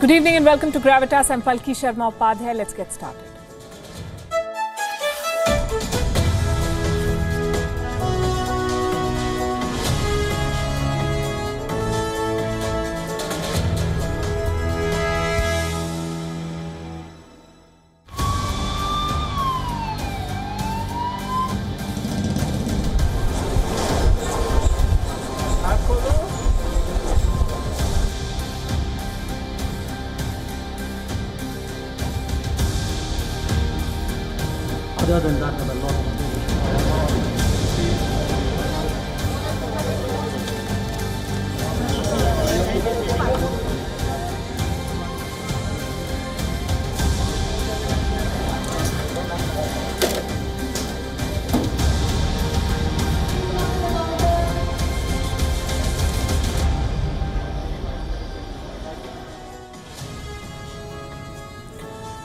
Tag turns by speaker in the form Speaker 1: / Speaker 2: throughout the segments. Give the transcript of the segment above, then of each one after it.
Speaker 1: Good evening and welcome to Gravitas. I'm Palki Sharma Upadhyay. Let's get started.
Speaker 2: Other than that, there are a lot of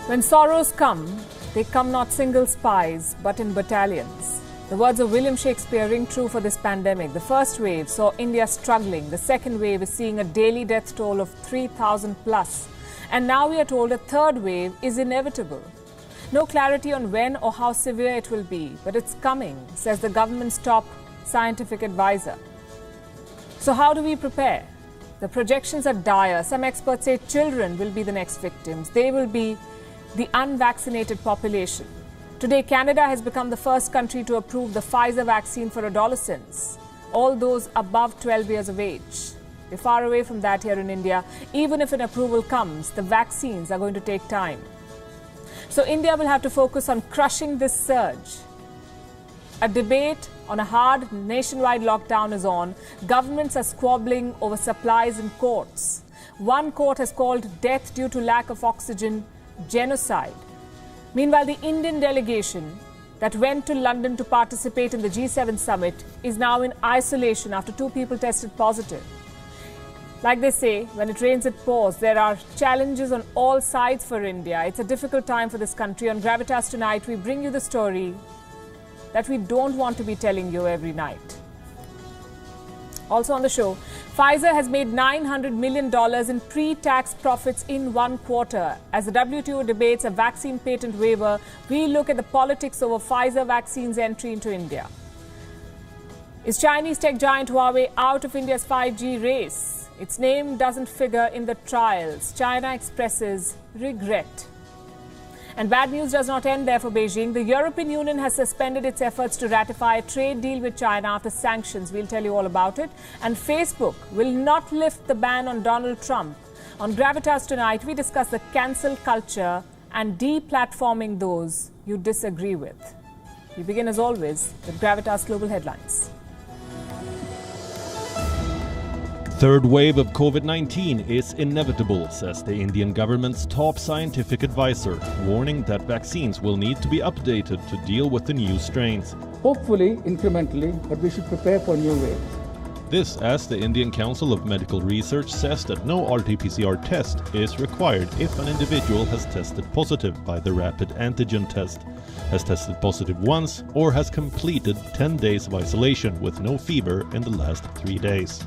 Speaker 1: When sorrows come, they come not single spies, but in battalions. The words of William Shakespeare ring true for this pandemic. The first wave saw India struggling. The second wave is seeing a daily death toll of 3,000 plus. And now we are told a third wave is inevitable. No clarity on when or how severe it will be, but it's coming, says the government's top scientific advisor. So how do we prepare? The projections are dire. Some experts say children will be the next victims. They will be the unvaccinated population. Today, Canada has become the first country to approve the Pfizer vaccine for adolescents, all those above 12 years of age. We're far away from that here in India. Even if an approval comes, the vaccines are going to take time. So India will have to focus on crushing this surge. A debate on a hard nationwide lockdown is on. Governments are squabbling over supplies in courts. One court has called death due to lack of oxygen genocide. Meanwhile, the Indian delegation that went to London to participate in the G7 summit is now in isolation after 2 people tested positive. Like they say, when it rains, it pours. There are challenges on all sides for India. It's a difficult time for this country. On Gravitas tonight, we bring you the story that we don't want to be telling you every night. Also on the show, Pfizer has made $900 million in pre-tax profits in 1 quarter. As the WTO debates a vaccine patent waiver, we look at the politics over Pfizer vaccine's entry into India. Is Chinese tech giant Huawei out of India's 5G race? Its name doesn't figure in the trials. China expresses regret. And bad news does not end there for Beijing. The European Union has suspended its efforts to ratify a trade deal with China after sanctions. We'll tell you all about it. And Facebook will not lift the ban on Donald Trump. On Gravitas tonight, we discuss the cancel culture and deplatforming those you disagree with. We begin as always with Gravitas Global Headlines.
Speaker 3: Third wave of COVID-19 is inevitable, says the Indian government's top scientific advisor, warning that vaccines will need to be updated to deal with the new strains.
Speaker 2: hopefully incrementally, but we should prepare for new waves.
Speaker 3: This as the Indian Council of Medical Research says that no RT-PCR test is required if an individual has tested positive by the rapid antigen test, has tested positive once, or has completed 10 days of isolation with no fever in the last 3 days.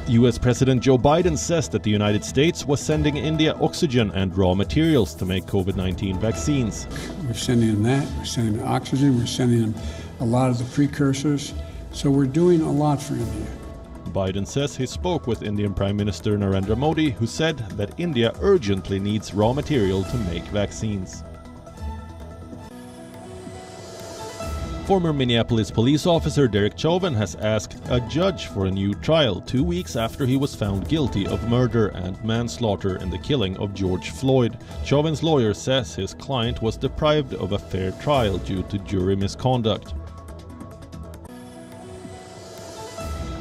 Speaker 3: US President Joe Biden says that the United States was sending India oxygen and raw materials to make COVID-19 vaccines.
Speaker 4: We're sending them that, we're sending them oxygen, we're sending them a lot of the precursors. So we're doing a lot for India.
Speaker 3: Biden says he spoke with Indian Prime Minister Narendra Modi, who said that India urgently needs raw material to make vaccines. Former Minneapolis police officer Derek Chauvin has asked a judge for a new trial 2 weeks after he was found guilty of murder and manslaughter in the killing of George Floyd. Chauvin's lawyer says his client was deprived of a fair trial due to jury misconduct.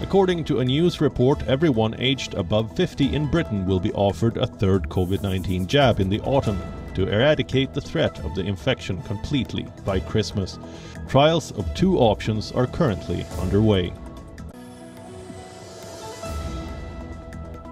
Speaker 3: According to a news report, everyone aged above 50 in Britain will be offered a third COVID-19 jab in the autumn to eradicate the threat of the infection completely by Christmas. Trials of 2 options are currently underway.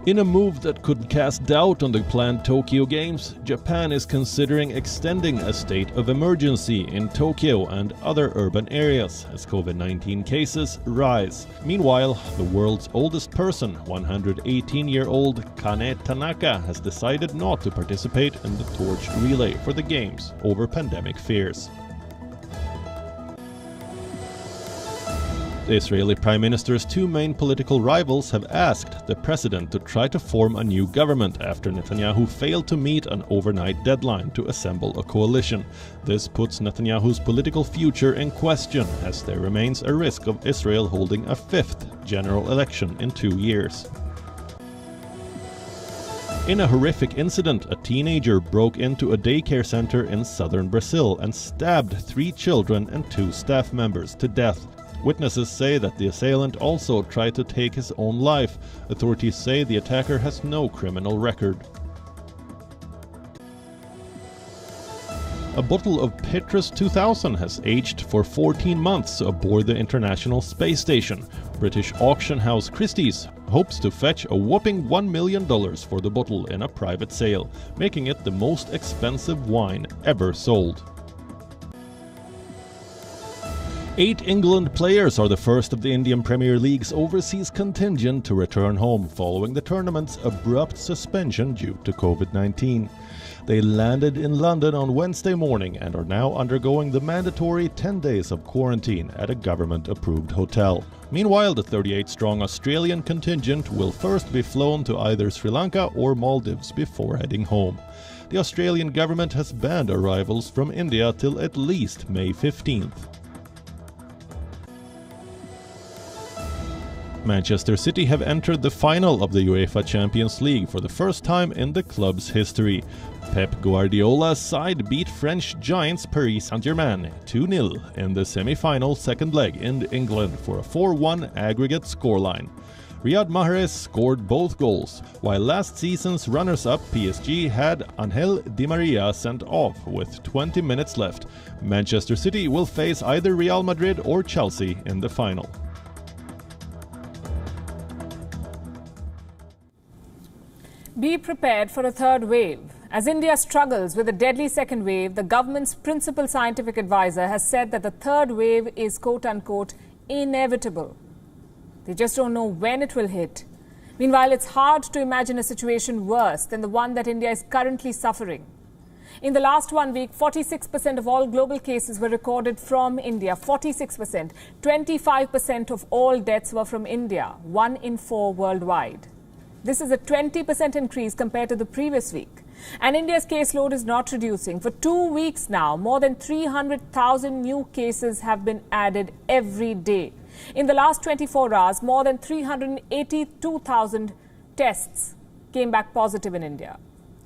Speaker 3: In a move that could cast doubt on the planned Tokyo Games, Japan is considering extending a state of emergency in Tokyo and other urban areas as COVID-19 cases rise. Meanwhile, the world's oldest person, 118-year-old Kane Tanaka, has decided not to participate in the torch relay for the Games over pandemic fears. The Israeli Prime Minister's two main political rivals have asked the president to try to form a new government after Netanyahu failed to meet an overnight deadline to assemble a coalition. This puts Netanyahu's political future in question, as there remains a risk of Israel holding a fifth general election in 2 years. In a horrific incident, a teenager broke into a daycare center in southern Brazil and stabbed 3 children and 2 staff members to death. Witnesses say that the assailant also tried to take his own life. Authorities say the attacker has no criminal record. A bottle of Petrus 2000 has aged for 14 months aboard the International Space Station. British auction house Christie's hopes to fetch a whopping $1 million for the bottle in a private sale, making it the most expensive wine ever sold. 8 England players are the first of the Indian Premier League's overseas contingent to return home following the tournament's abrupt suspension due to COVID-19. They landed in London on Wednesday morning and are now undergoing the mandatory 10 days of quarantine at a government-approved hotel. Meanwhile, the 38-strong Australian contingent will first be flown to either Sri Lanka or Maldives before heading home. The Australian government has banned arrivals from India till at least May 15th. Manchester City have entered the final of the UEFA Champions League for the first time in the club's history. Pep Guardiola's side beat French giants Paris Saint-Germain 2-0 in the semi-final second leg in England for a 4-1 aggregate scoreline. Riyad Mahrez scored both goals, while last season's runners-up PSG had Angel Di Maria sent off with 20 minutes left. Manchester City will face either Real Madrid or Chelsea in the final.
Speaker 1: Be prepared for a third wave. As India struggles with a deadly second wave, the government's principal scientific advisor has said that the third wave is quote-unquote inevitable. They just don't know when it will hit. Meanwhile, it's hard to imagine a situation worse than the one that India is currently suffering. In the last 1 week, 46% of all global cases were recorded from India. 46%. 25% of all deaths were from India. 1 in 4 worldwide. This is a 20% increase compared to the previous week. And India's caseload is not reducing. For 2 weeks now, more than 300,000 new cases have been added every day. In the last 24 hours, more than 382,000 tests came back positive in India.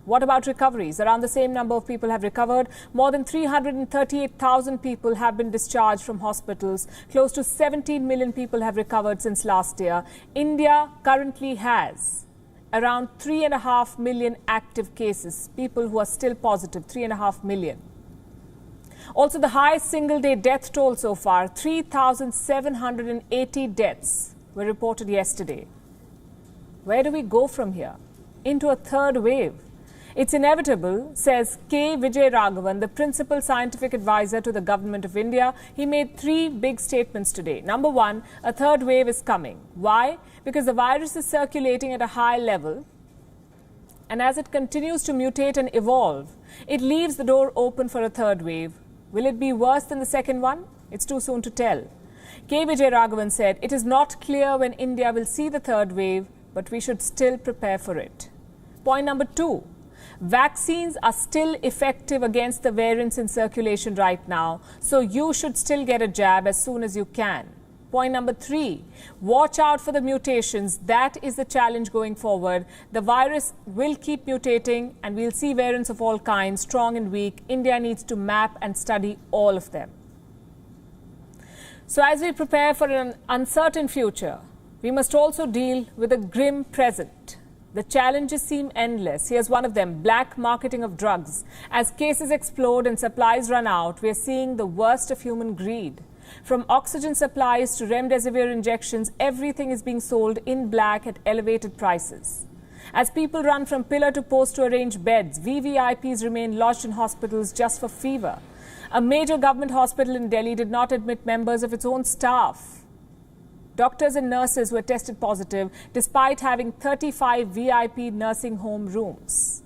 Speaker 1: What about recoveries? Around the same number of people have recovered. More than 338,000 people have been discharged from hospitals. Close to 17 million people have recovered since last year. India currently has around 3.5 million active cases, people who are still positive, 3.5 million. Also, the highest single-day death toll so far, 3,780 deaths were reported yesterday. Where do we go from here? Into a third wave. It's inevitable, says K. Vijay Raghavan, the principal scientific advisor to the government of India. He made 3 big statements today. Number 1, a third wave is coming. Why? Because the virus is circulating at a high level, and as it continues to mutate and evolve, it leaves the door open for a third wave. Will it be worse than the second one? It's too soon to tell. K. Vijay Raghavan said, it is not clear when India will see the third wave, but we should still prepare for it. Point number 2. Vaccines are still effective against the variants in circulation right now, so you should still get a jab as soon as you can. Point number 3, watch out for the mutations. That is the challenge going forward. The virus will keep mutating and we'll see variants of all kinds, strong and weak. India needs to map and study all of them. So as we prepare for an uncertain future, we must also deal with a grim present. The challenges seem endless. Here's one of them, black marketing of drugs. As cases explode and supplies run out, we're seeing the worst of human greed. From oxygen supplies to remdesivir injections, everything is being sold in black at elevated prices. As people run from pillar to post to arrange beds, VVIPs remain lodged in hospitals just for fever. A major government hospital in Delhi did not admit members of its own staff. Doctors and nurses were tested positive despite having 35 VIP nursing home rooms.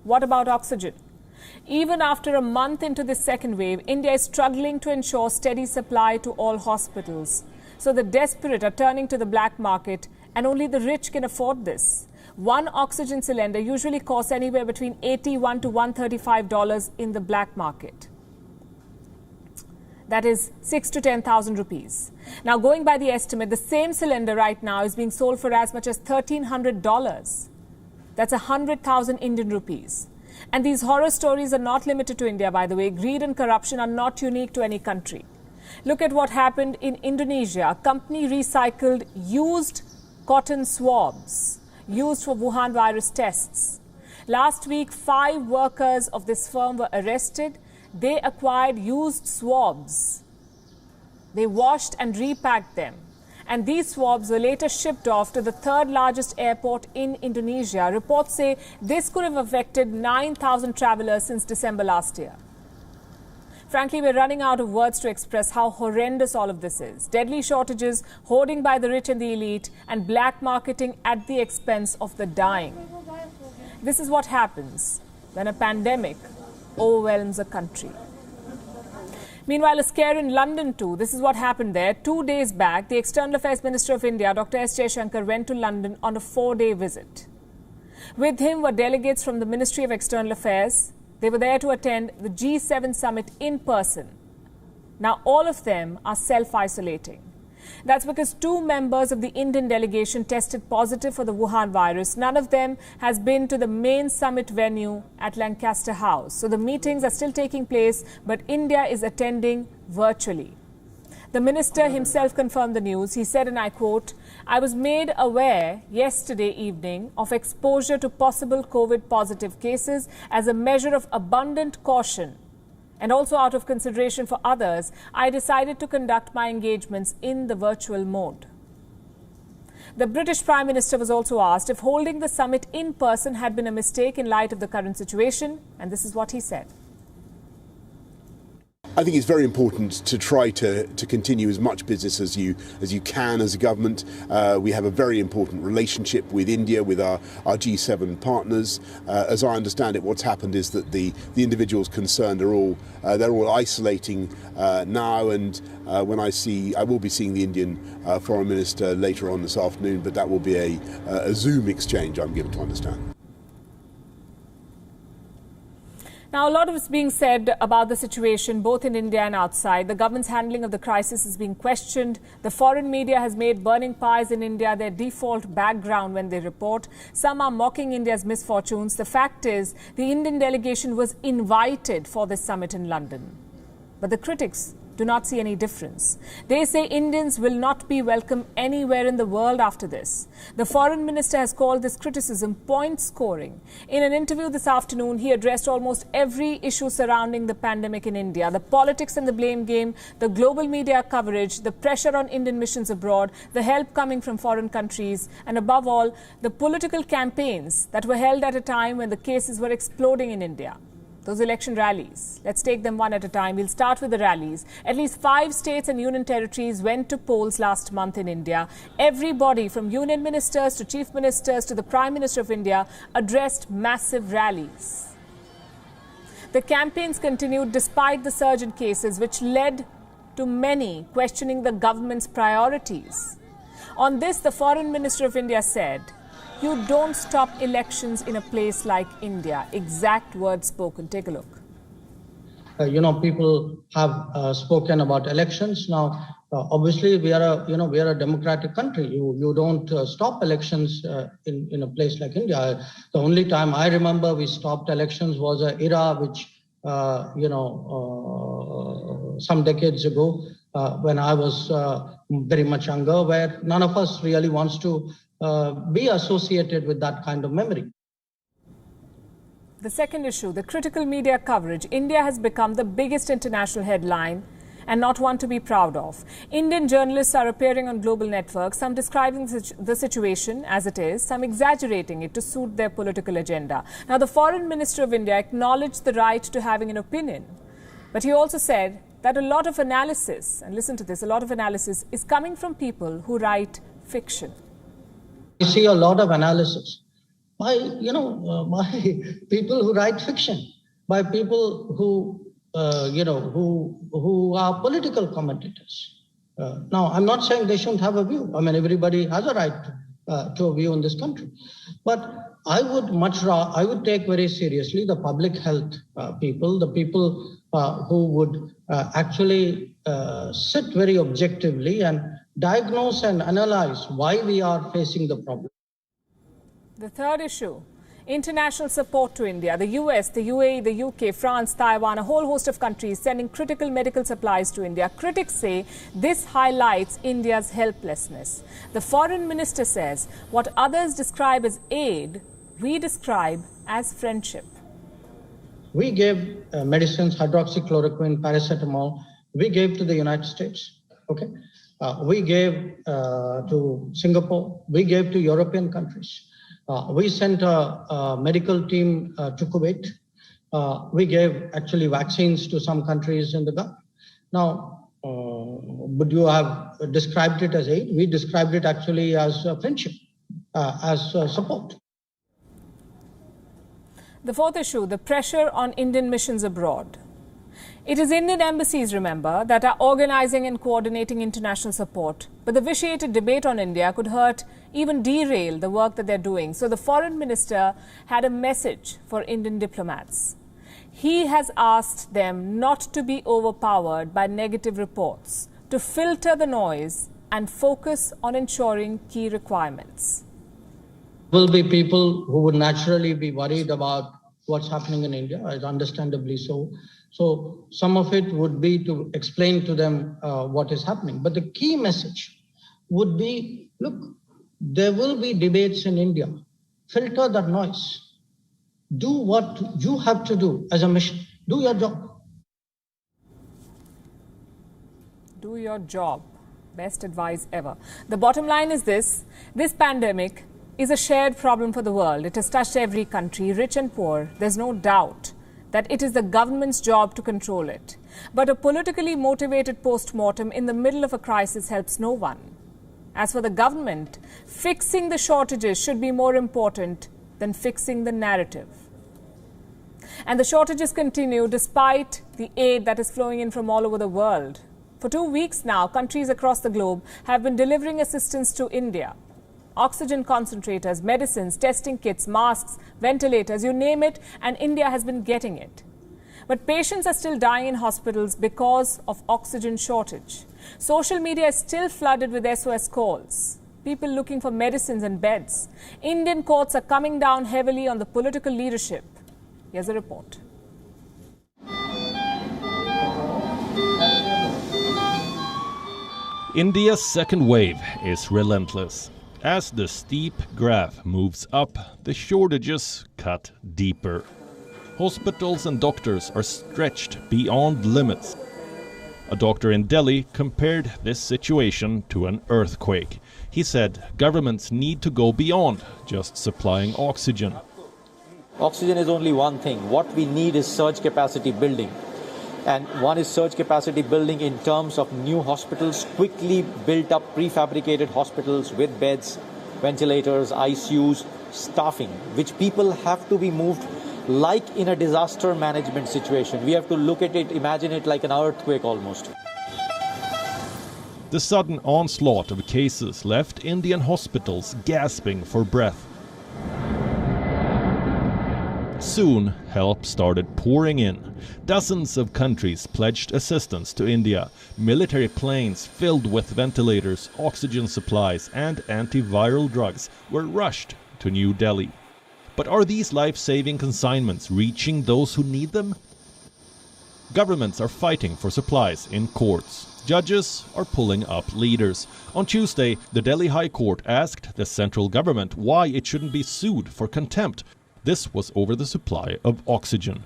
Speaker 1: What about oxygen? Even after a month into this second wave, India is struggling to ensure steady supply to all hospitals. So the desperate are turning to the black market, and only the rich can afford this. One oxygen cylinder usually costs anywhere between $81 to $135 in the black market. That is 6,000 to 10,000 rupees. Now, going by the estimate, the same cylinder right now is being sold for as much as $1,300. That's 100,000 Indian rupees. And these horror stories are not limited to India, by the way. Greed and corruption are not unique to any country. Look at what happened in Indonesia. A company recycled used cotton swabs used for Wuhan virus tests. Last week, 5 workers of this firm were arrested. They acquired used swabs. They washed and repacked them. And these swabs were later shipped off to the 3rd largest airport in Indonesia. Reports say this could have affected 9,000 travelers since December last year. Frankly, we're running out of words to express how horrendous all of this is. Deadly shortages, hoarding by the rich and the elite, and black marketing at the expense of the dying. This is what happens when a pandemic overwhelms a country. Meanwhile, a scare in London too. This is what happened there. 2 days back, the External Affairs Minister of India, Dr. S. Jaishankar, went to London on a 4-day visit. With him were delegates from the Ministry of External Affairs. They were there to attend the G7 summit in person. Now, all of them are self-isolating. That's because 2 members of the Indian delegation tested positive for the Wuhan virus. None of them has been to the main summit venue at Lancaster House. So the meetings are still taking place, but India is attending virtually. The minister himself confirmed the news. He said, and I quote, "I was made aware yesterday evening of exposure to possible COVID positive cases. As a measure of abundant caution and also out of consideration for others, I decided to conduct my engagements in the virtual mode." The British Prime Minister was also asked if holding the summit in person had been a mistake in light of the current situation, and this is what he said.
Speaker 5: I think it's very important to try to continue as much business as you can as a government. We have a very important relationship with India, with our G7 partners. As I understand it, what's happened is that the individuals concerned are all isolating now. And when I will be seeing the Indian Foreign Minister later on this afternoon, but that will be a Zoom exchange, I'm given to understand.
Speaker 1: Now, a lot is being said about the situation both in India and outside. The government's handling of the crisis is being questioned. The foreign media has made burning pies in India their default background when they report. Some are mocking India's misfortunes. The fact is, the Indian delegation was invited for this summit in London. But the critics do not see any difference. They say Indians will not be welcome anywhere in the world after this. The foreign minister has called this criticism point scoring. In an interview this afternoon, he addressed almost every issue surrounding the pandemic in India: the politics and the blame game, the global media coverage, the pressure on Indian missions abroad, the help coming from foreign countries, and above all, the political campaigns that were held at a time when the cases were exploding in India. Those election rallies. Let's take them one at a time. We'll start with the rallies. At least 5 states and union territories went to polls last month in India. Everybody from union ministers to chief ministers to the Prime Minister of India addressed massive rallies. The campaigns continued despite the surge in cases, which led to many questioning the government's priorities. On this, the Foreign Minister of India said, "You don't stop elections in a place like India." Exact words spoken. Take a look.
Speaker 6: People have spoken about elections. Now, obviously, we are a democratic country. You don't stop elections in a place like India. The only time I remember we stopped elections was an era which, some decades ago, when I was very much younger, where none of us really wants to be associated with that kind of memory.
Speaker 1: The second issue, the critical media coverage. India has become the biggest international headline and not one to be proud of. Indian journalists are appearing on global networks, some describing the situation as it is, some exaggerating it to suit their political agenda. Now, the Foreign Minister of India acknowledged the right to having an opinion, but he also said that a lot of analysis, and listen to this, a lot of analysis is coming from people who write fiction.
Speaker 6: We see a lot of analysis by, by people who write fiction, by people who who are political commentators. Now, I'm not saying they shouldn't have a view. I mean, everybody has a right to a view in this country. But I would take very seriously the public health people, the people who would actually sit very objectively and diagnose and analyze why we are facing the problem.
Speaker 1: The third issue, international support to India. The US, the UAE, the UK, France, Taiwan, a whole host of countries sending critical medical supplies to India. Critics say this highlights India's helplessness. The foreign minister says what others describe as aid, we describe as friendship.
Speaker 6: We gave medicines, hydroxychloroquine, paracetamol, we gave to the United States. Okay, we gave to Singapore, we gave to European countries. We sent a medical team to Kuwait. We gave actually vaccines to some countries in the Gulf. Now, would you have described it as aid? We described it actually as friendship, as support.
Speaker 1: The fourth issue, the pressure on Indian missions abroad. It is Indian embassies, remember, that are organizing and coordinating international support. But the vitiated debate on India could hurt, even derail the work that they're doing. So the foreign minister had a message for Indian diplomats. He has asked them not to be overpowered by negative reports, to filter the noise and focus on ensuring key requirements.
Speaker 6: Will be people who would naturally be worried about what's happening in India, understandably so. So some of it would be to explain to them what is happening. But the key message would be, look, there will be debates in India. Filter that noise. Do what you have to do as a mission. Do your job.
Speaker 1: Do your job. Best advice ever. The bottom line is this pandemic is a shared problem for the world. It has touched every country, rich and poor. There's no doubt that it is the government's job to control it. But a politically motivated post-mortem in the middle of a crisis helps no one. As for the government, fixing the shortages should be more important than fixing the narrative. And the shortages continue despite the aid that is flowing in from all over the world. For 2 weeks now, countries across the globe have been delivering assistance to India. Oxygen concentrators, medicines, testing kits, masks, ventilators, you name it, and India has been getting it. But patients are still dying in hospitals because of oxygen shortage. Social media is still flooded with SOS calls. People looking for medicines and beds. Indian courts are coming down heavily on the political leadership. Here's a report.
Speaker 3: India's second wave is relentless. As the steep graph moves up, the shortages cut deeper. Hospitals and doctors are stretched beyond limits. A doctor in Delhi compared this situation to an earthquake. He said governments need to go beyond just supplying oxygen.
Speaker 7: Oxygen is only one thing. What we need is surge capacity building. And one is surge capacity building in terms of new hospitals, quickly built up prefabricated hospitals with beds, ventilators, ICUs, staffing, which people have to be moved like in a disaster management situation. We have to look at it, imagine it like an earthquake almost.
Speaker 3: The sudden onslaught of cases left Indian hospitals gasping for breath. Soon, help started pouring in. Dozens of countries pledged assistance to India. Military planes filled with ventilators, oxygen supplies, and antiviral drugs were rushed to New Delhi. But are these life-saving consignments reaching those who need them? Governments are fighting for supplies in courts. Judges are pulling up leaders. On Tuesday, the Delhi High Court asked the central government why it shouldn't be sued for contempt. This was over the supply of oxygen.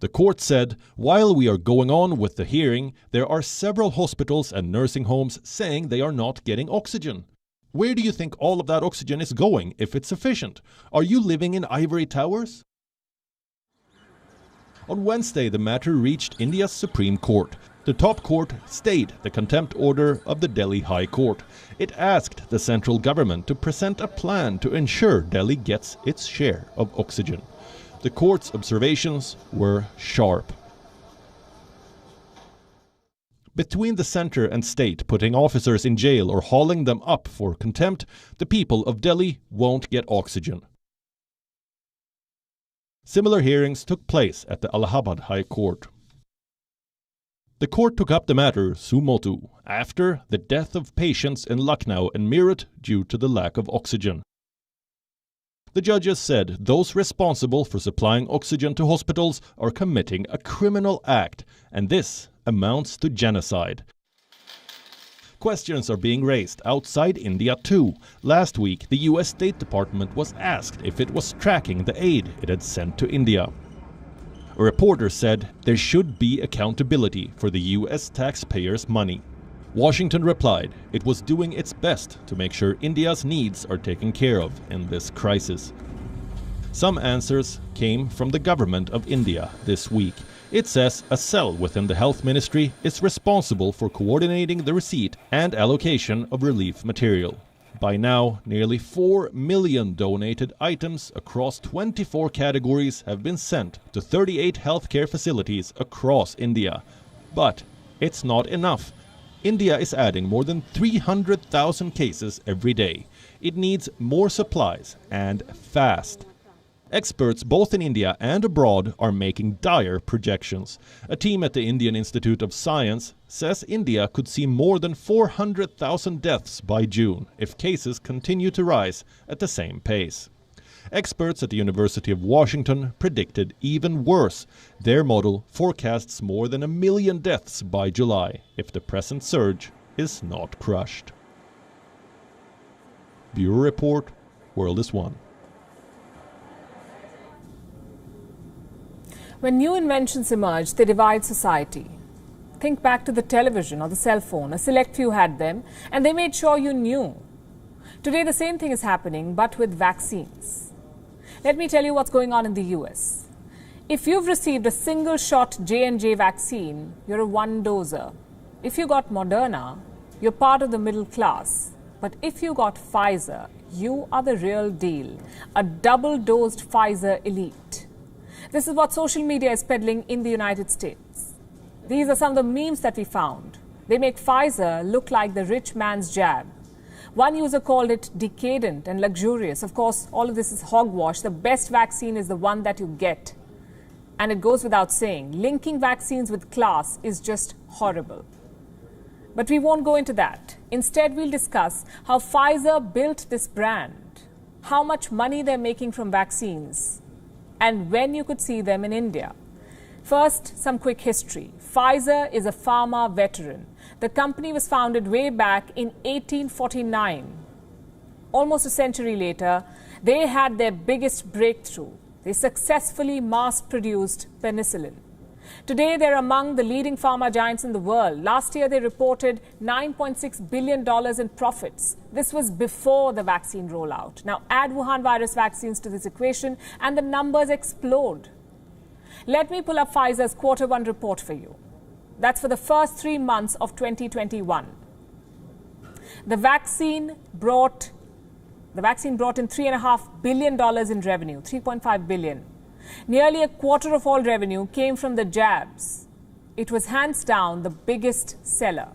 Speaker 3: The court said, while we are going on with the hearing, there are several hospitals and nursing homes saying they are not getting oxygen. Where do you think all of that oxygen is going, if it's sufficient? Are you living in ivory towers? On Wednesday, the matter reached India's Supreme Court. The top court stayed the contempt order of the Delhi High Court. It asked the central government to present a plan to ensure Delhi gets its share of oxygen. The court's observations were sharp. Between the center and state putting officers in jail or hauling them up for contempt, the people of Delhi won't get oxygen. Similar hearings took place at the Allahabad High Court. The court took up the matter suo motu after the death of patients in Lucknow and Meerut due to the lack of oxygen. The judges said those responsible for supplying oxygen to hospitals are committing a criminal act, and this amounts to genocide. Questions are being raised outside India too. Last week, the US State Department was asked if it was tracking the aid it had sent to India. A reporter said there should be accountability for the US taxpayers' money. Washington replied it was doing its best to make sure India's needs are taken care of in this crisis. Some answers came from the government of India this week. It says a cell within the health ministry is responsible for coordinating the receipt and allocation of relief material. By now, nearly 4 million donated items across 24 categories have been sent to 38 healthcare facilities across India. But it's not enough. India is adding more than 300,000 cases every day. It needs more supplies and fast. Experts both in India and abroad are making dire projections. A team at the Indian Institute of Science says India could see more than 400,000 deaths by June if cases continue to rise at the same pace. Experts at the University of Washington predicted even worse. Their model forecasts more than 1 million deaths by July if the present surge is not crushed. Bureau Report, World is One.
Speaker 1: When new inventions emerge, they divide society. Think back to the television or the cell phone. A select few had them, and they made sure you knew. Today, the same thing is happening, but with vaccines. Let me tell you what's going on in the US. If you've received a single-shot J&J vaccine, you're a one-doser. If you got Moderna, you're part of the middle class. But if you got Pfizer, you are the real deal, a double-dosed Pfizer elite. This is what social media is peddling in the United States. These are some of the memes that we found. They make Pfizer look like the rich man's jab. One user called it decadent and luxurious. Of course, all of this is hogwash. The best vaccine is the one that you get. And it goes without saying, linking vaccines with class is just horrible. But we won't go into that. Instead, we'll discuss how Pfizer built this brand, how much money they're making from vaccines, and when you could see them in India. First, some quick history. Pfizer is a pharma veteran. The company was founded way back in 1849. Almost a century later, they had their biggest breakthrough. They successfully mass-produced penicillin. Today, they're among the leading pharma giants in the world. Last year, they reported $9.6 billion in profits. This was before the vaccine rollout. Now, add Wuhan virus vaccines to this equation, and the numbers explode. Let me pull up Pfizer's Q1 report for you. That's for the first 3 months of 2021. The vaccine brought in $3.5 billion in revenue, $3.5 billion. Nearly a quarter of all revenue came from the jabs. It was hands down the biggest seller.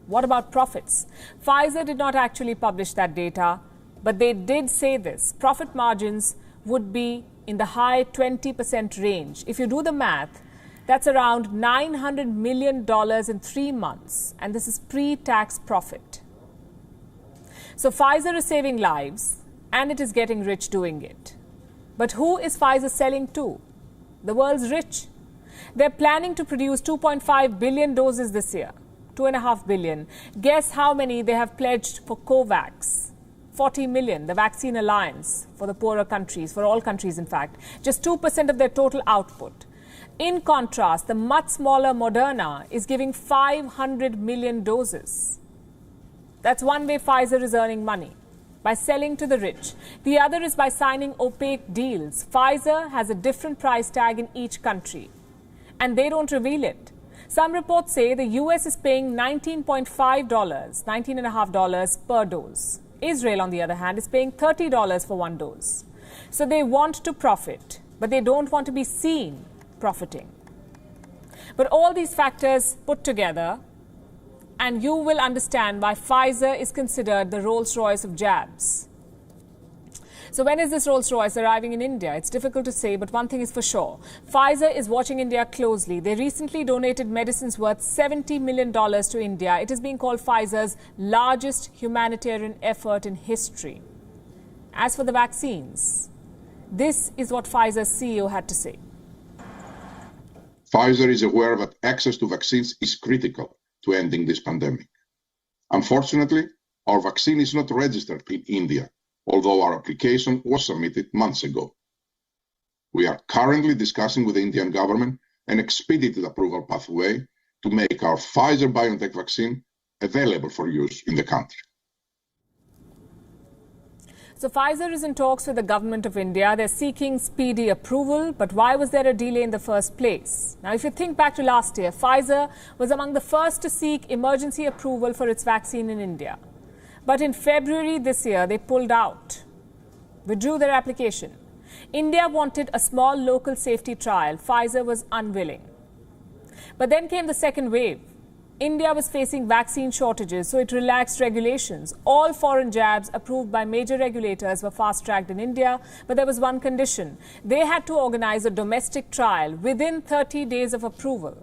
Speaker 1: What about profits? Pfizer did not actually publish that data, but they did say this. Profit margins would be in the high 20% range. If you do the math, that's around $900 million in 3 months, and this is pre-tax profit. So Pfizer is saving lives, and it is getting rich doing it. But who is Pfizer selling to? The world's rich. They're planning to produce 2.5 billion doses this year, 2.5 billion. Guess how many they have pledged for COVAX? 40 million, the vaccine alliance for the poorer countries, for all countries in fact. Just 2% of their total output. In contrast, the much smaller Moderna is giving 500 million doses. That's one way Pfizer is earning money, by selling to the rich. The other is by signing opaque deals. Pfizer has a different price tag in each country, and they don't reveal it. Some reports say the US is paying $19.5 per dose. Israel, on the other hand, is paying $30 for one dose. So they want to profit, but they don't want to be seen profiting. But all these factors put together, and you will understand why Pfizer is considered the Rolls-Royce of jabs. So when is this Rolls-Royce arriving in India? It's difficult to say, but one thing is for sure. Pfizer is watching India closely. They recently donated medicines worth $70 million to India. It is being called Pfizer's largest humanitarian effort in history. As for the vaccines, this is what Pfizer's CEO had to say.
Speaker 8: Pfizer is aware that access to vaccines is critical to ending this pandemic. Unfortunately, our vaccine is not registered in India, although our application was submitted months ago. We are currently discussing with the Indian government an expedited approval pathway to make our Pfizer-BioNTech vaccine available for use in the country.
Speaker 1: So Pfizer is in talks with the government of India. They're seeking speedy approval. But why was there a delay in the first place? Now, if you think back to last year, Pfizer was among the first to seek emergency approval for its vaccine in India. But in February this year, they pulled out, withdrew their application. India wanted a small local safety trial. Pfizer was unwilling. But then came the second wave. India was facing vaccine shortages, so it relaxed regulations. All foreign jabs approved by major regulators were fast-tracked in India, but there was one condition. They had to organize a domestic trial within 30 days of approval.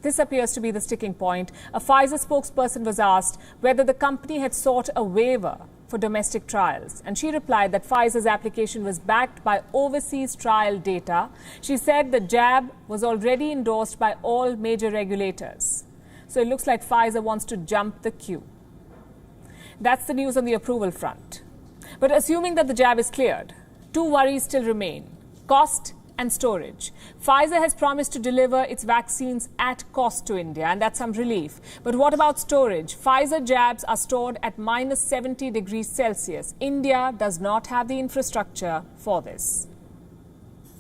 Speaker 1: This appears to be the sticking point. A Pfizer spokesperson was asked whether the company had sought a waiver for domestic trials, and she replied that Pfizer's application was backed by overseas trial data. She said the jab was already endorsed by all major regulators. So it looks like Pfizer wants to jump the queue. That's the news on the approval front. But assuming that the jab is cleared, two worries still remain: cost and storage. Pfizer has promised to deliver its vaccines at cost to India, and that's some relief. But what about storage? Pfizer jabs are stored at minus 70 degrees Celsius. India does not have the infrastructure for this.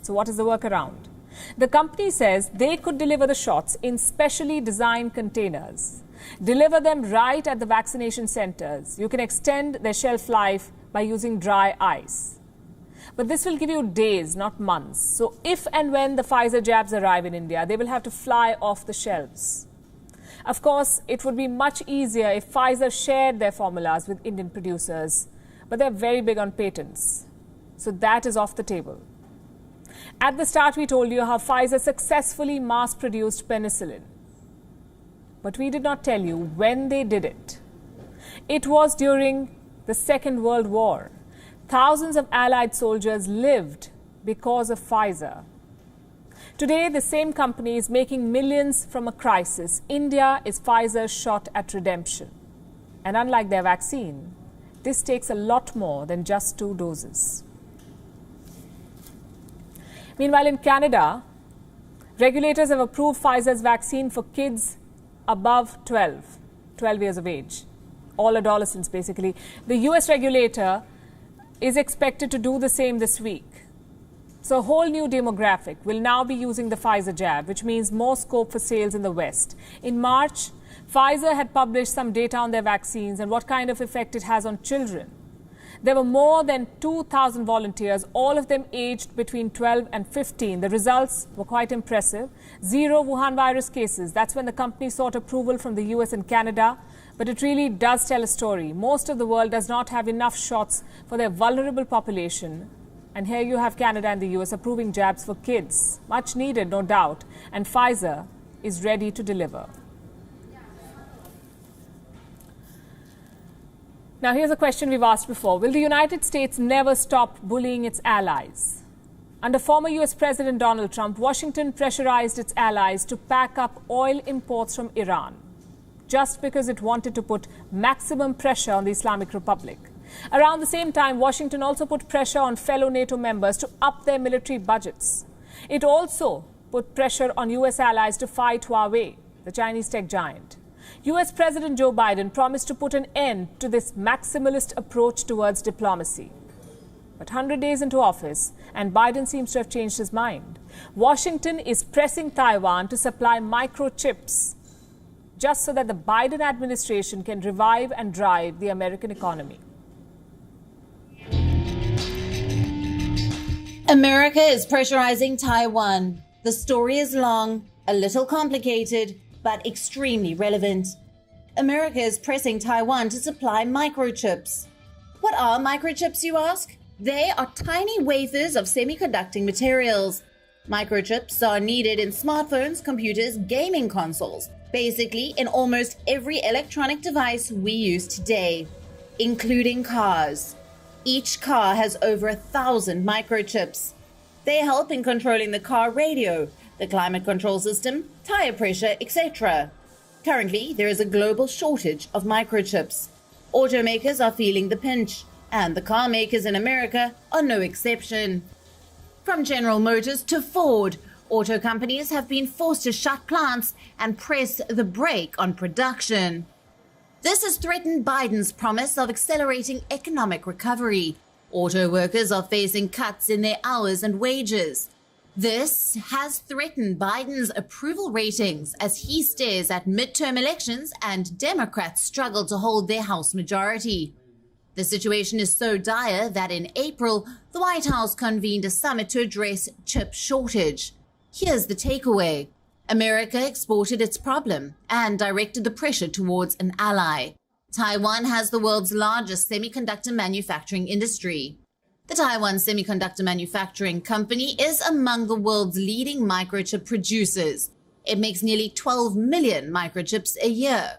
Speaker 1: So what is the workaround? The company says they could deliver the shots in specially designed containers, deliver them right at the vaccination centers. You can extend their shelf life by using dry ice. But this will give you days, not months. So if and when the Pfizer jabs arrive in India, they will have to fly off the shelves. Of course, it would be much easier if Pfizer shared their formulas with Indian producers, but they're very big on patents. So that is off the table. At the start, we told you how Pfizer successfully mass-produced penicillin. But we did not tell you when they did it. It was during the Second World War. Thousands of Allied soldiers lived because of Pfizer. Today, the same company is making millions from a crisis. India is Pfizer's shot at redemption. And unlike their vaccine, this takes a lot more than just 2 doses. Meanwhile, in Canada, regulators have approved Pfizer's vaccine for kids above 12 years of age, all adolescents basically. The US regulator is expected to do the same this week. So a whole new demographic will now be using the Pfizer jab, which means more scope for sales in the West. In March, Pfizer had published some data on their vaccines and what kind of effect it has on children. There were more than 2,000 volunteers, all of them aged between 12 and 15. The results were quite impressive. 0 Wuhan virus cases. That's when the company sought approval from the US and Canada. But it really does tell a story. Most of the world does not have enough shots for their vulnerable population. And here you have Canada and the US approving jabs for kids. Much needed, no doubt. And Pfizer is ready to deliver. Now, here's a question we've asked before. Will the United States never stop bullying its allies? Under former US President Donald Trump, Washington pressurized its allies to pack up oil imports from Iran, just because it wanted to put maximum pressure on the Islamic Republic. Around the same time, Washington also put pressure on fellow NATO members to up their military budgets. It also put pressure on US allies to fight Huawei, the Chinese tech giant. US President Joe Biden promised to put an end to this maximalist approach towards diplomacy. But 100 days into office, and Biden seems to have changed his mind. Washington is pressing Taiwan to supply microchips, just so that the Biden administration can revive and drive the American economy.
Speaker 9: America is pressurizing Taiwan. The story is long, a little complicated, but extremely relevant. America is pressing Taiwan to supply microchips. What are microchips, you ask? They are tiny wafers of semiconducting materials. Microchips are needed in smartphones, computers, gaming consoles, basically in almost every electronic device we use today, including cars. Each car has over 1,000 microchips. They help in controlling the car radio, the climate control system, tire pressure, etc. Currently, there is a global shortage of microchips. Automakers are feeling the pinch, and the car makers in America are no exception. From General Motors to Ford, auto companies have been forced to shut plants and press the brake on production. This has threatened Biden's promise of accelerating economic recovery. Auto workers are facing cuts in their hours and wages. This has threatened Biden's approval ratings as he stares at midterm elections and Democrats struggle to hold their House majority. The situation is so dire that in April, the White House convened a summit to address chip shortage. Here's the takeaway. America exported its problem and directed the pressure towards an ally. Taiwan has the world's largest semiconductor manufacturing industry. The Taiwan Semiconductor Manufacturing Company is among the world's leading microchip producers. It makes nearly 12 million microchips a year.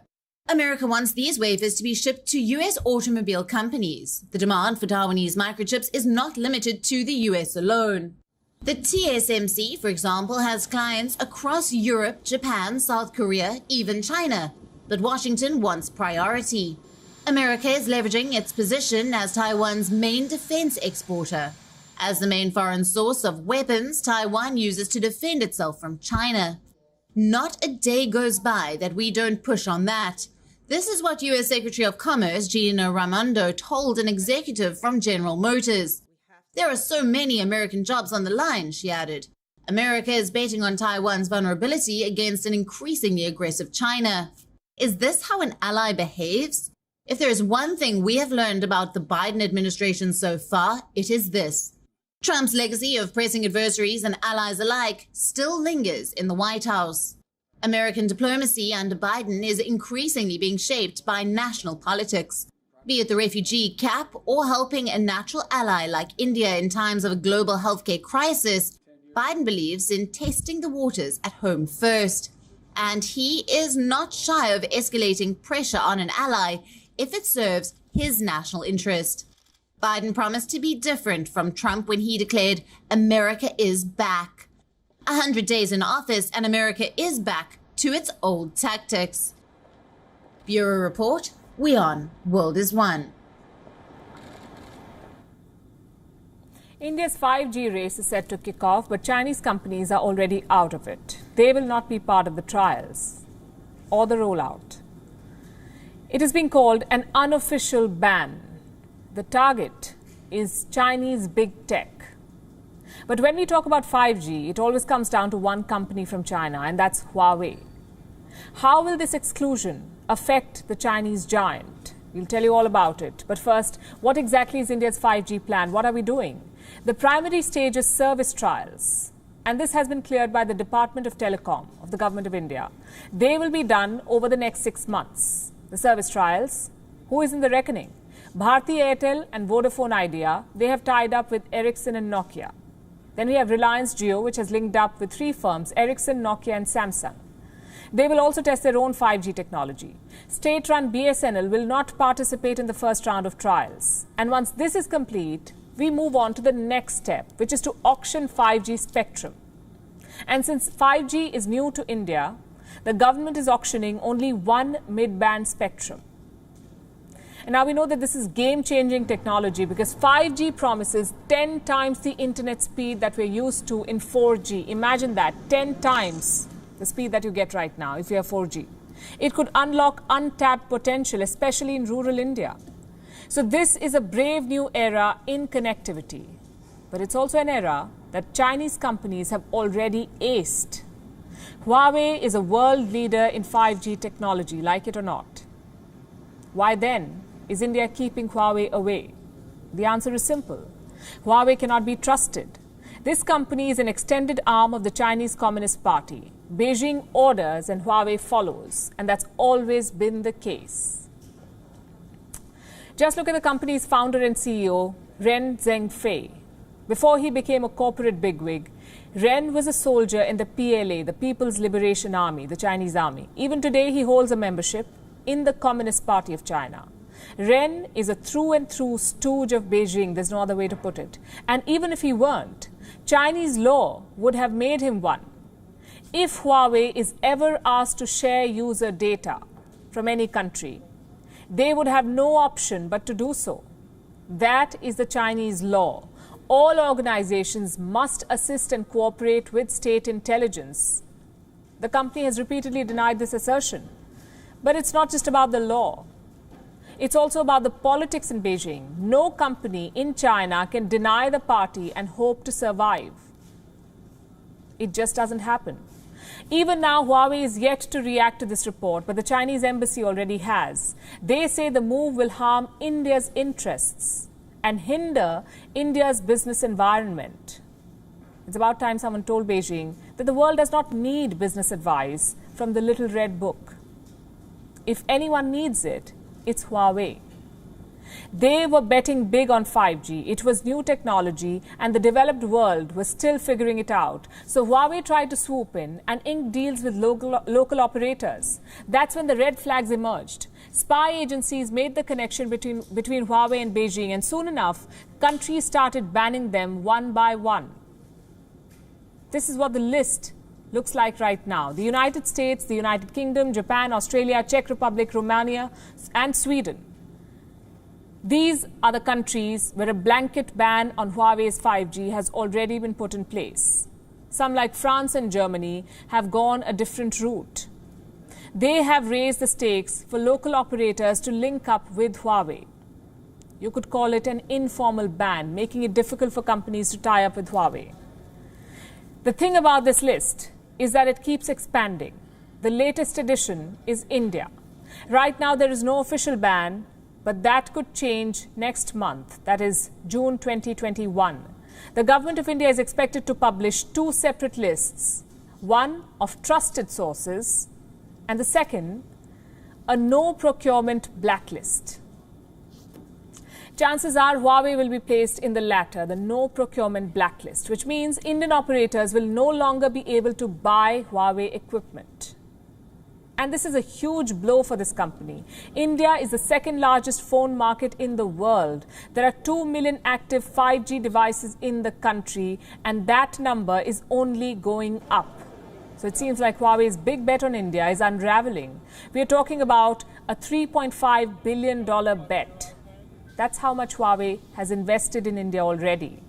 Speaker 9: America wants these wafers to be shipped to U.S. automobile companies. The demand for Taiwanese microchips is not limited to the U.S. alone. The TSMC, for example, has clients across Europe, Japan, South Korea, even China. But Washington wants priority. America is leveraging its position as Taiwan's main defense exporter. As the main foreign source of weapons, Taiwan uses to defend itself from China. Not a day goes by that we don't push on that. This is what U.S. Secretary of Commerce Gina Raimondo told an executive from General Motors. There are so many American jobs on the line, she added. America is betting on Taiwan's vulnerability against an increasingly aggressive China. Is this how an ally behaves? If there is one thing we have learned about the Biden administration so far, it is this. Trump's legacy of pressing adversaries and allies alike still lingers in the White House. American diplomacy under Biden is increasingly being shaped by national politics. Be it the refugee cap or helping a natural ally like India in times of a global healthcare crisis, Biden believes in testing the waters at home first. And he is not shy of escalating pressure on an ally if it serves his national interest. Biden promised to be different from Trump when he declared, "America is back." 100 days in office and America is back to its old tactics. Bureau Report. WION World is One.
Speaker 1: India's 5G race is set to kick off, but Chinese companies are already out of it. They will not be part of the trials or the rollout. It is being called an unofficial ban. The target is Chinese big tech. But when we talk about 5G, it always comes down to one company from China, and that's Huawei. How will this exclusion affect the Chinese giant? We'll tell you all about it. But first, what exactly is India's 5G plan? What are we doing? The primary stage is service trials. And this has been cleared by the Department of Telecom of the Government of India. They will be done over the next 6 months. The service trials, who is in the reckoning? Bharti Airtel and Vodafone Idea, they have tied up with Ericsson and Nokia. Then we have Reliance Jio, which has linked up with 3 firms, Ericsson, Nokia and Samsung. They will also test their own 5G technology. State-run BSNL will not participate in the first round of trials. And once this is complete, we move on to the next step, which is to auction 5G spectrum. And since 5G is new to India, the government is auctioning only one mid-band spectrum. And now we know that this is game-changing technology because 5G promises 10 times the internet speed that we're used to in 4G. Imagine that, 10 times the speed that you get right now if you have 4G. It could unlock untapped potential, especially in rural India. So this is a brave new era in connectivity. But it's also an era that Chinese companies have already aced. Huawei is a world leader in 5G technology, like it or not. Why then is India keeping Huawei away? The answer is simple. Huawei cannot be trusted. This company is an extended arm of the Chinese Communist Party. Beijing orders and Huawei follows, and that's always been the case. Just look at the company's founder and CEO, Ren Zhengfei. Before he became a corporate bigwig, Ren was a soldier in the PLA, the People's Liberation Army, the Chinese army. Even today, he holds a membership in the Communist Party of China. Ren is a through and through stooge of Beijing, there's no other way to put it. And even if he weren't, Chinese law would have made him one. If Huawei is ever asked to share user data from any country, they would have no option but to do so. That is the Chinese law. All organizations must assist and cooperate with state intelligence. The company has repeatedly denied this assertion. But it's not just about the law. It's also about the politics in Beijing. No company in China can deny the party and hope to survive. It just doesn't happen. Even now, Huawei is yet to react to this report, but the Chinese embassy already has. They say the move will harm India's interests and hinder India's business environment. It's about time someone told Beijing that the world does not need business advice from the little red book. If anyone needs it, it's Huawei. They were betting big on 5G. It was new technology and the developed world was still figuring it out. So Huawei tried to swoop in and ink deals with local operators. That's when the red flags emerged. Spy agencies made the connection between Huawei and Beijing, and soon enough, countries started banning them one by one. This is what the list looks like right now. The United States, the United Kingdom, Japan, Australia, Czech Republic, Romania, and Sweden. These are the countries where a blanket ban on Huawei's 5G has already been put in place. Some, like France and Germany, have gone a different route. They have raised the stakes for local operators to link up with Huawei. You could call it an informal ban, making it difficult for companies to tie up with Huawei. The thing about this list is that it keeps expanding. The latest edition is India. Right now, there is no official ban, but that could change next month, that is June 2021. The government of India is expected to publish two separate lists, one of trusted sources, and the second, a no procurement blacklist. Chances are Huawei will be placed in the latter, the no procurement blacklist, which means Indian operators will no longer be able to buy Huawei equipment. And this is a huge blow for this company. India is the second largest phone market in the world. There are 2 million active 5G devices in the country, and that number is only going up. So it seems like Huawei's big bet on India is unraveling. We are talking about a $3.5 billion bet. That's how much Huawei has invested in India already.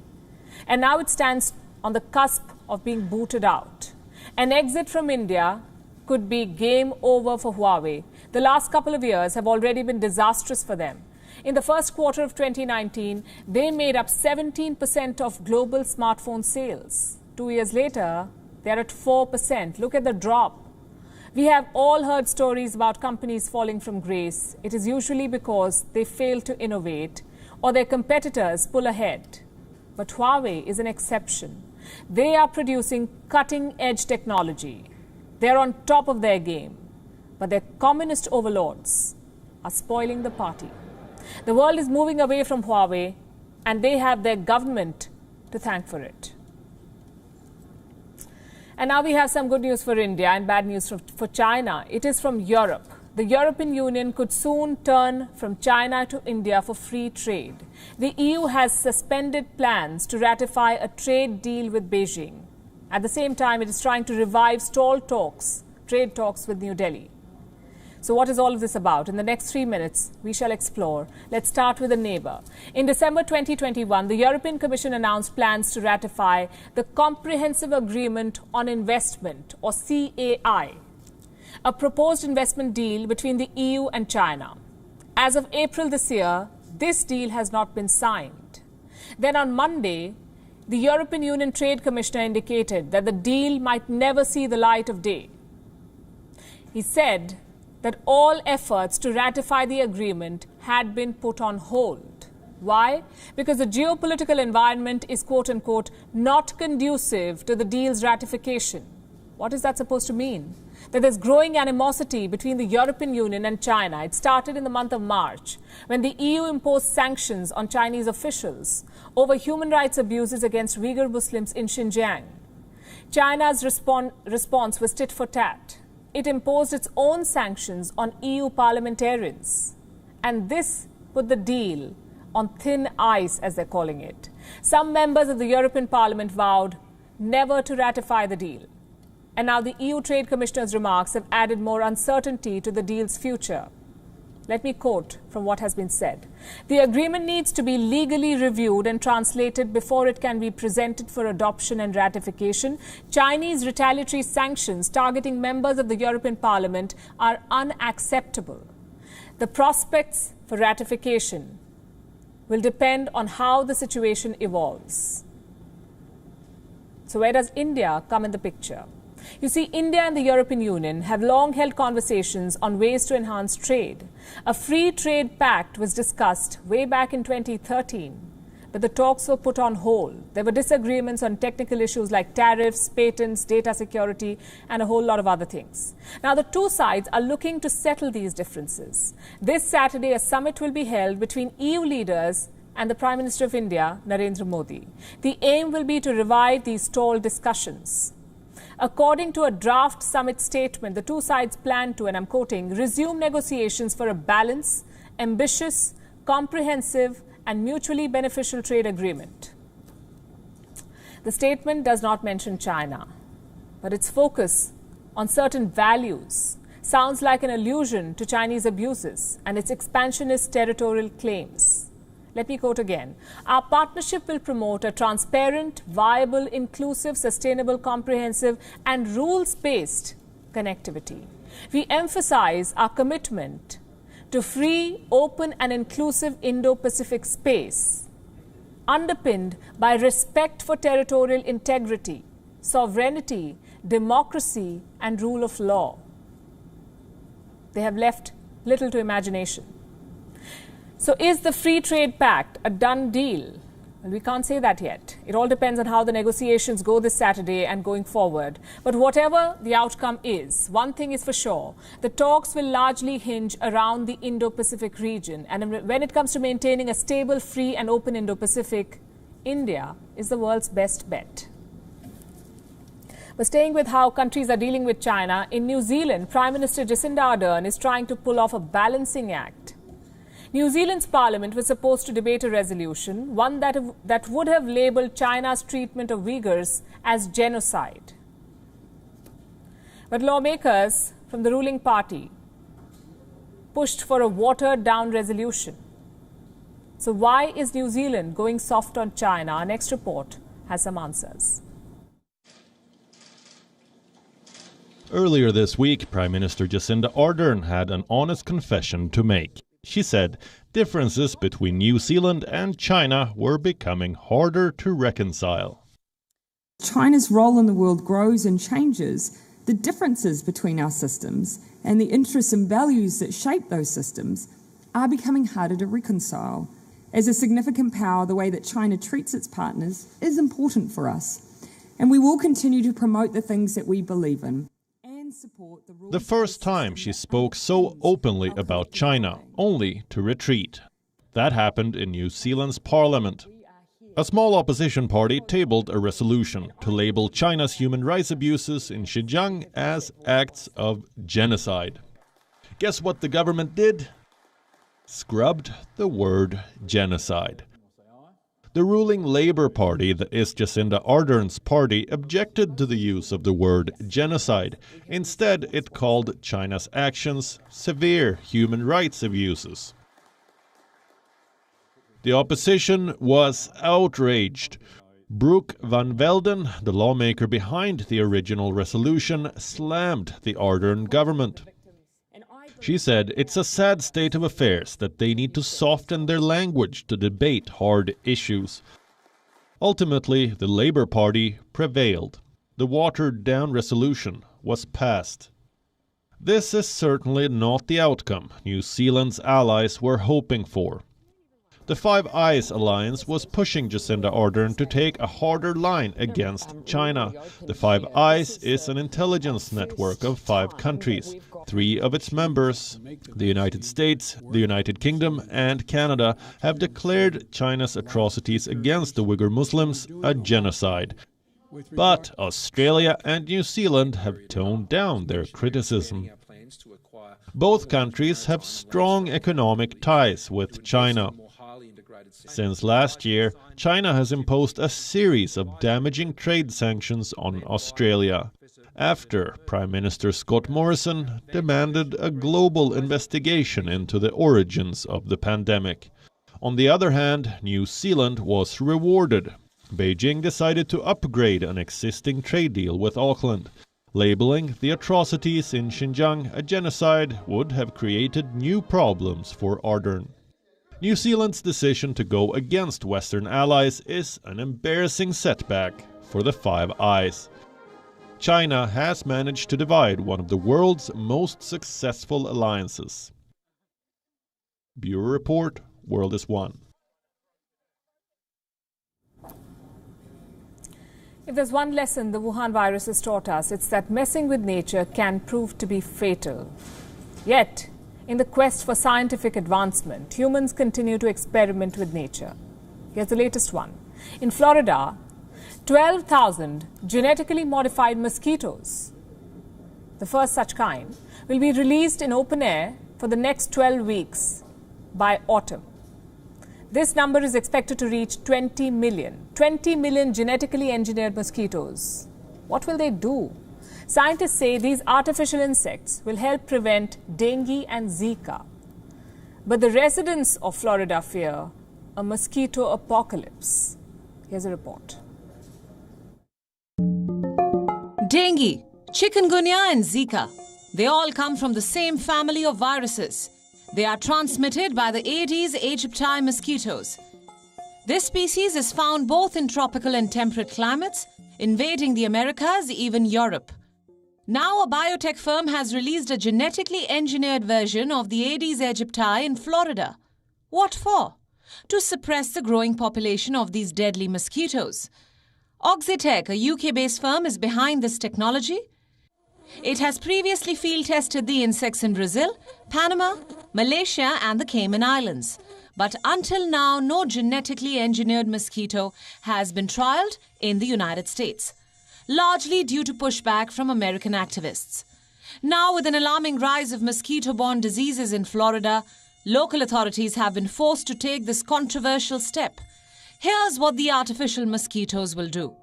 Speaker 1: And now it stands on the cusp of being booted out. An exit from India could be game over for Huawei. The last couple of years have already been disastrous for them. In the first quarter of 2019, they made up 17% of global smartphone sales. 2 years later, they're at 4%. Look at the drop. We have all heard stories about companies falling from grace. It is usually because they fail to innovate or their competitors pull ahead. But Huawei is an exception. They are producing cutting-edge technology. They're on top of their game. But their communist overlords are spoiling the party. The world is moving away from Huawei, and they have their government to thank for it. And now we have some good news for India and bad news for China. It is from Europe. The European Union could soon turn from China to India for free trade. The EU has suspended plans to ratify a trade deal with Beijing. At the same time, it is trying to revive stalled talks, trade talks with New Delhi. So what is all of this about? In the next 3 minutes, we shall explore. Let's start with a neighbour. In December 2021, the European Commission announced plans to ratify the Comprehensive Agreement on Investment, or CAI, a proposed investment deal between the EU and China. As of April this year, this deal has not been signed. Then on Monday, the European Union Trade Commissioner indicated that the deal might never see the light of day. He said that all efforts to ratify the agreement had been put on hold. Why? Because the geopolitical environment is, quote-unquote, not conducive to the deal's ratification. What is that supposed to mean? That there's growing animosity between the European Union and China. It started in the month of March, when the EU imposed sanctions on Chinese officials over human rights abuses against Uyghur Muslims in Xinjiang. China's response was tit for tat. It imposed its own sanctions on EU parliamentarians. And this put the deal on thin ice, as they're calling it. Some members of the European Parliament vowed never to ratify the deal. And now the EU Trade Commissioner's remarks have added more uncertainty to the deal's future. Let me quote from what has been said. The agreement needs to be legally reviewed and translated before it can be presented for adoption and ratification. Chinese retaliatory sanctions targeting members of the European Parliament are unacceptable. The prospects for ratification will depend on how the situation evolves. So where does India come in the picture? You see, India and the European Union have long held conversations on ways to enhance trade. A free trade pact was discussed way back in 2013, but the talks were put on hold. There were disagreements on technical issues like tariffs, patents, data security, and a whole lot of other things. Now, the two sides are looking to settle these differences. This Saturday, a summit will be held between EU leaders and the Prime Minister of India, Narendra Modi. The aim will be to revive these stalled discussions. According to a draft summit statement, the two sides plan to, and I'm quoting, resume negotiations for a balanced, ambitious, comprehensive, and mutually beneficial trade agreement. The statement does not mention China, but its focus on certain values sounds like an allusion to Chinese abuses and its expansionist territorial claims. Let me quote again. Our partnership will promote a transparent, viable, inclusive, sustainable, comprehensive, and rules-based connectivity. We emphasize our commitment to free, open, and inclusive Indo-Pacific space, underpinned by respect for territorial integrity, sovereignty, democracy, and rule of law. They have left little to imagination. So is the Free Trade Pact a done deal? Well, we can't say that yet. It all depends on how the negotiations go this Saturday and going forward. But whatever the outcome is, one thing is for sure. The talks will largely hinge around the Indo-Pacific region. And when it comes to maintaining a stable, free and open Indo-Pacific, India is the world's best bet. But staying with how countries are dealing with China, in New Zealand, Prime Minister Jacinda Ardern is trying to pull off a balancing act. New Zealand's parliament was supposed to debate a resolution, one that would have labelled China's treatment of Uyghurs as genocide. But lawmakers from the ruling party pushed for a watered-down resolution. So why is New Zealand going soft on China? Our next report has some answers.
Speaker 3: Earlier this week, Prime Minister Jacinda Ardern had an honest confession to make. She said differences between New Zealand and China were becoming harder to reconcile.
Speaker 10: China's role in the world grows and changes. The differences between our systems and the interests and values that shape those systems are becoming harder to reconcile. As a significant power, the way that China treats its partners is important for us, and we will continue to promote the things that we believe in.
Speaker 3: The first time she spoke so openly about China, only to retreat. That happened in New Zealand's parliament. A small opposition party tabled a resolution to label China's human rights abuses in Xinjiang as acts of genocide. Guess what the government did? Scrubbed the word genocide. The ruling Labour Party, that is Jacinda Ardern's party, objected to the use of the word genocide. Instead, it called China's actions severe human rights abuses. The opposition was outraged. Brooke Van Velden, the lawmaker behind the original resolution, slammed the Ardern government. She said it's a sad state of affairs that they need to soften their language to debate hard issues. Ultimately, the Labour Party prevailed. The watered-down resolution was passed. This is certainly not the outcome New Zealand's allies were hoping for. The Five Eyes alliance was pushing Jacinda Ardern to take a harder line against China. The Five Eyes is an intelligence network of 5 countries. 3 of its members, the United States, the United Kingdom and Canada, have declared China's atrocities against the Uyghur Muslims a genocide. But Australia and New Zealand have toned down their criticism. Both countries have strong economic ties with China. Since last year, China has imposed a series of damaging trade sanctions on Australia, after Prime Minister Scott Morrison demanded a global investigation into the origins of the pandemic. On the other hand, New Zealand was rewarded. Beijing decided to upgrade an existing trade deal with Auckland. Labeling the atrocities in Xinjiang a genocide would have created new problems for Ardern. New Zealand's decision to go against Western allies is an embarrassing setback for the Five Eyes. China has managed to divide one of the world's most successful alliances. Bureau Report, World is One.
Speaker 1: If there's one lesson the Wuhan virus has taught us, it's that messing with nature can prove to be fatal. Yet, in the quest for scientific advancement, humans continue to experiment with nature. Here's the latest one. In Florida, 12,000 genetically modified mosquitoes, the first such kind, will be released in open air for the next 12 weeks by autumn. This number is expected to reach 20 million. 20 million genetically engineered mosquitoes. What will they do? Scientists say these artificial insects will help prevent dengue and Zika. But the residents of Florida fear a mosquito apocalypse. Here's a report.
Speaker 11: Dengue, chikungunya and Zika. They all come from the same family of viruses. They are transmitted by the Aedes aegypti mosquitoes. This species is found both in tropical and temperate climates, invading the Americas, even Europe. Now a biotech firm has released a genetically engineered version of the Aedes aegypti in Florida. What for? To suppress the growing population of these deadly mosquitoes. Oxitec, a UK-based firm, is behind this technology. It has previously field-tested the insects in Brazil, Panama, Malaysia and the Cayman Islands. But until now, no genetically engineered mosquito has been trialled in the United States, largely due to pushback from American activists. Now, with an alarming rise of mosquito-borne diseases in Florida, local authorities have been forced to take this controversial step. Here's what the artificial mosquitoes will do.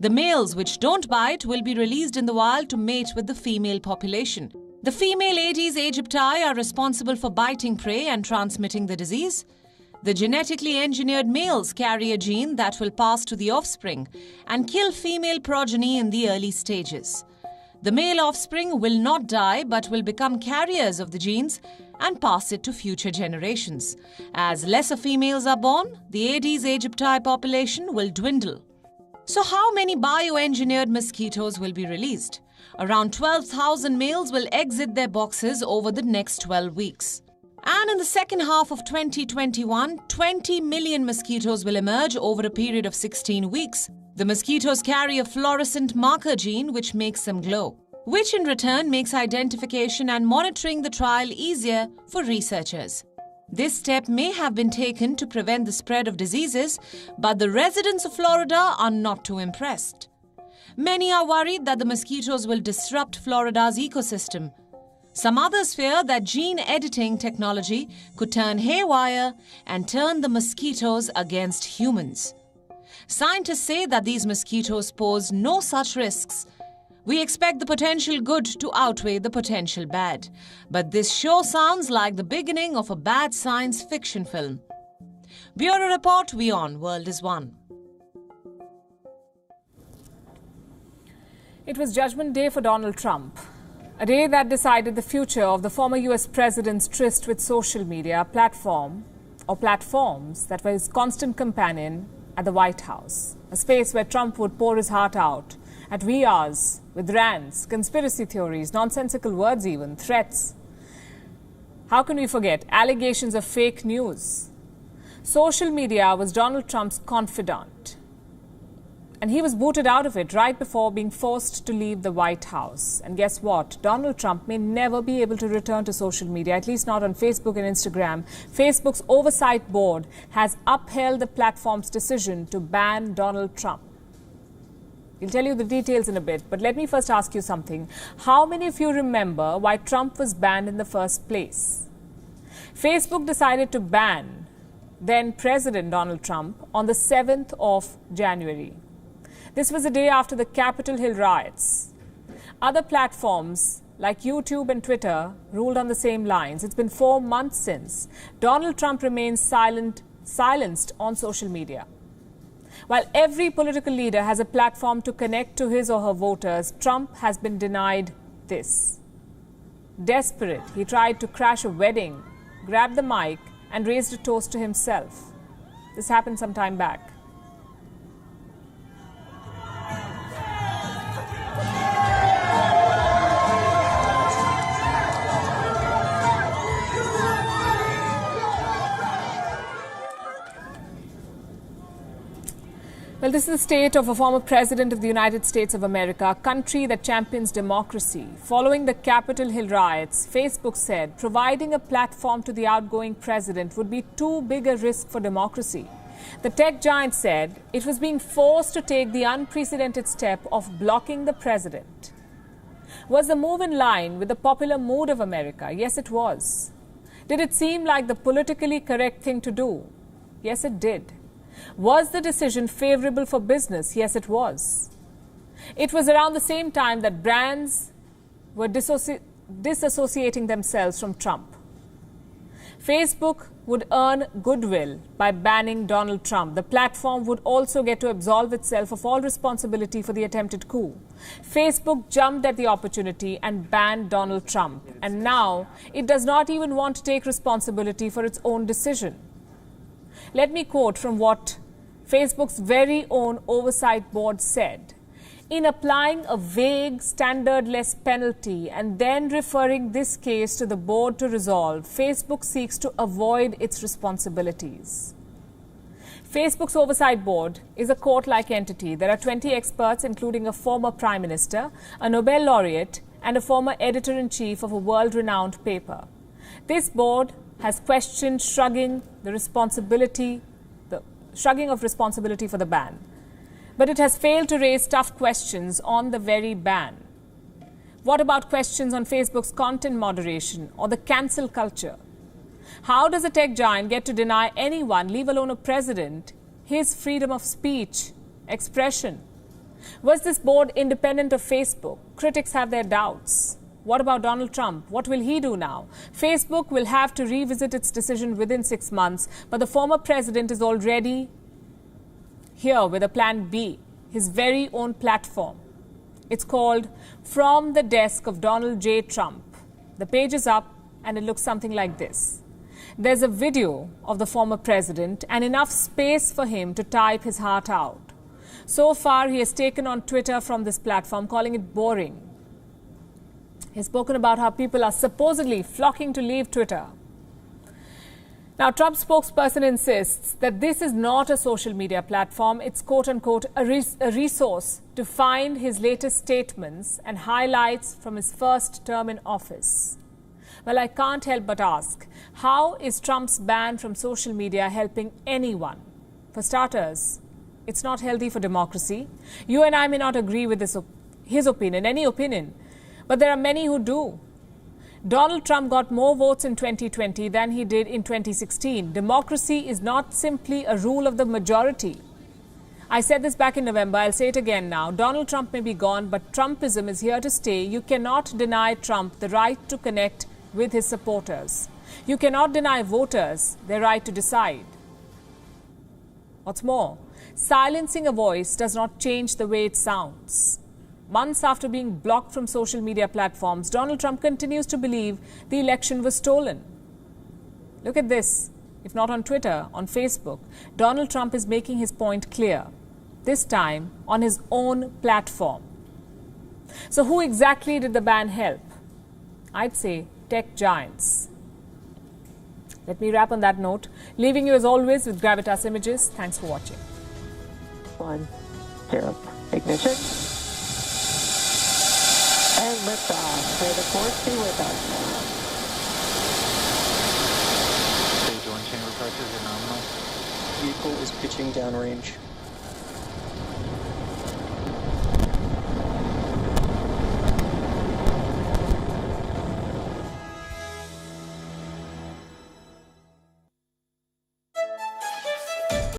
Speaker 11: The males which don't bite will be released in the wild to mate with the female population. The female Aedes aegypti are responsible for biting prey and transmitting the disease. The genetically engineered males carry a gene that will pass to the offspring and kill female progeny in the early stages. The male offspring will not die but will become carriers of the genes and pass it to future generations. As lesser females are born, the Aedes aegypti population will dwindle. So how many bioengineered mosquitoes will be released? Around 12,000 males will exit their boxes over the next 12 weeks. And in the second half of 2021, 20 million mosquitoes will emerge over a period of 16 weeks. The mosquitoes carry a fluorescent marker gene which makes them glow, which in return makes identification and monitoring the trial easier for researchers. This step may have been taken to prevent the spread of diseases, but the residents of Florida are not too impressed. Many are worried that the mosquitoes will disrupt Florida's ecosystem. Some others fear that gene editing technology could turn haywire and turn the mosquitoes against humans. Scientists say that these mosquitoes pose no such risks. We expect the potential good to outweigh the potential bad. But this sure sounds like the beginning of a bad science fiction film. Bureau Report, WION World is One.
Speaker 1: It was Judgment Day for Donald Trump. A day that decided the future of the former US president's tryst with social media, platforms that were his constant companion at the White House. A space where Trump would pour his heart out at wee hours with rants, conspiracy theories, nonsensical words even, threats. How can we forget allegations of fake news? Social media was Donald Trump's confidant. And he was booted out of it right before being forced to leave the White House. And guess what? Donald Trump may never be able to return to social media, at least not on Facebook and Instagram. Facebook's oversight board has upheld the platform's decision to ban Donald Trump. We'll tell you the details in a bit, but let me first ask you something. How many of you remember why Trump was banned in the first place? Facebook decided to ban then President Donald Trump on the 7th of January. This was a day after the Capitol Hill riots. Other platforms like YouTube and Twitter ruled on the same lines. It's been 4 months since. Donald Trump remains silenced on social media. While every political leader has a platform to connect to his or her voters, Trump has been denied this. Desperate, he tried to crash a wedding, grabbed the mic, and raised a toast to himself. This happened some time back. Well, this is the state of a former president of the United States of America, a country that champions democracy. Following the Capitol Hill riots, Facebook said providing a platform to the outgoing president would be too big a risk for democracy. The tech giant said it was being forced to take the unprecedented step of blocking the president. Was the move in line with the popular mood of America? Yes, it was. Did it seem like the politically correct thing to do? Yes, it did. Was the decision favorable for business? Yes, it was. It was around the same time that brands were disassociating themselves from Trump. Facebook would earn goodwill by banning Donald Trump. The platform would also get to absolve itself of all responsibility for the attempted coup. Facebook jumped at the opportunity and banned Donald Trump. And now it does not even want to take responsibility for its own decision. Let me quote from what Facebook's very own oversight board said. In applying a vague, standardless penalty and then referring this case to the board to resolve, Facebook seeks to avoid its responsibilities. Facebook's oversight board is a court-like entity. There are 20 experts, including a former prime minister, a Nobel laureate, and a former editor-in-chief of a world-renowned paper. This board has questioned shrugging of responsibility for the ban. But it has failed to raise tough questions on the very ban. What about questions on Facebook's content moderation or the cancel culture? How does a tech giant get to deny anyone, leave alone a president, his freedom of speech, expression? Was this board independent of Facebook? Critics have their doubts. What about Donald Trump? What will he do now? Facebook will have to revisit its decision within 6 months, but the former president is already here with a plan B, his very own platform. It's called From the Desk of Donald J. Trump. The page is up and it looks something like this. There's a video of the former president and enough space for him to type his heart out. So far, he has taken on Twitter from this platform, calling it boring. He's spoken about how people are supposedly flocking to leave Twitter. Now, Trump's spokesperson insists that this is not a social media platform. It's quote-unquote a resource to find his latest statements and highlights from his first term in office. Well, I can't help but ask, how is Trump's ban from social media helping anyone? For starters, it's not healthy for democracy. You and I may not agree with his opinion, any opinion, but there are many who do. Donald Trump got more votes in 2020 than he did in 2016. Democracy is not simply a rule of the majority. I said this back in November, I'll say it again now. Donald Trump may be gone, but Trumpism is here to stay. You cannot deny Trump the right to connect with his supporters. You cannot deny voters their right to decide. What's more, silencing a voice does not change the way it sounds. Months after being blocked from social media platforms, Donald Trump continues to believe the election was stolen. Look at this. If not on Twitter, on Facebook, Donald Trump is making his point clear, this time on his own platform. So who exactly did the ban help? I'd say tech giants. Let me wrap on that note, leaving you as always with Gravitas Images. Thanks for watching.
Speaker 12: 1, 0, ignition. And liftoff. May the force be with us.
Speaker 13: Stage 1 chamber pressures are nominal.
Speaker 14: Vehicle is pitching downrange.